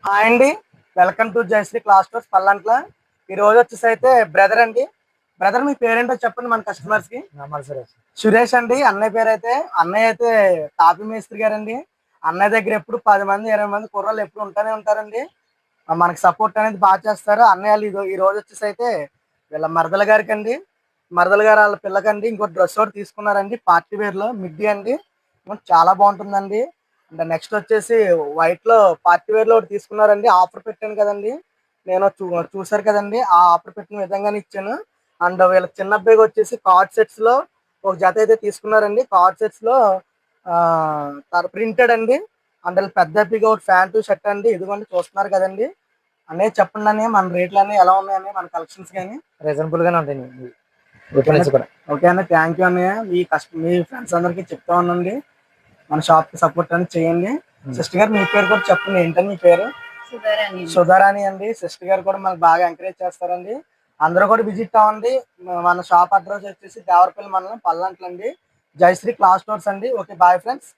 Hi అండి, welcome to Jayashree class stores Pallantla. ఈ రోజు వచ్చేసి అయితే బ్రదర్ అండి. బ్రదర్ మీ పేరేంటో చెప్పండి మన కస్టమర్స్ కి. సురేష్ అండి. అన్నయ్య పేరు అయితే అన్నయ్య అయితే తాపి మేస్త్రి గారండి. అన్నయ్య దగ్గర ఎప్పుడు 10 మంది 20 మంది కుర్రాళ్ళు ఎప్పుడు ఉంటానే ఉంటారండి. మనకి సపోర్ట్ అనేది బాగా చేస్తారు అన్నయ్యలు. ఈ రోజు వచ్చేసి అయితే వీళ్ళ మరదల గారికి అండి, మరదల గారు వాళ్ళ పిల్లకండి ఇంకో డ్రెస్ ఒకటి తీసుకున్నారండి పార్టీ వేర్ లో మిడ్డీ అండి. చాలా బాగుంటుందండి. అంటే నెక్స్ట్ వచ్చేసి వైట్ లో పార్టీ వేర్ లో ఒకటి తీసుకున్నారండి. ఆఫర్ పెట్టాను కదండి, నేను చూసారు కదండి, ఆ ఆఫర్ పెట్టిన విధంగానే ఇచ్చాను. అండ్ వీళ్ళ చిన్న అబ్బాయికి వచ్చేసి కార్డ్ సెట్స్ లో ఒక జత అయితే తీసుకున్నారండి. కార్డ్ సెట్స్ లో ప్రింటెడ్ అండి. అంటే పెద్ద అబ్బాయికి ఒక ప్యాంటు షర్ట్ అండి. ఇదిగోండి చూస్తున్నారు కదండి. అన్నయ్య చెప్పండి అన్నయ్య, మన రేట్లు అన్నీ ఎలా ఉన్నాయని, మన కలెక్షన్స్ కానీ. రీజనబుల్ గానే ఉంటాయి. ఓకే అన్న, థ్యాంక్ యూ అన్నయ్య. మీ ఫ్రెండ్స్ అందరికి చెప్తా ఉండండి, మన షాప్ కి సపోర్ట్ అని చేయండి. సిస్టర్ గారు మీ పేరు కూడా చెప్పండి, ఏంటని మీ పేరు? సుధారాణి అండి. సిస్టర్ గారు కూడా మనకు బాగా ఎంకరేజ్ చేస్తారండి. అందరూ కూడా విజిట్ అవ్వండి. మన షాప్ అడ్రస్ వచ్చేసి దేవరపల్లి మండలం పల్లంట్లండి, జయశ్రీ క్లాస్ స్టోర్స్ అండి. Okay, bye friends.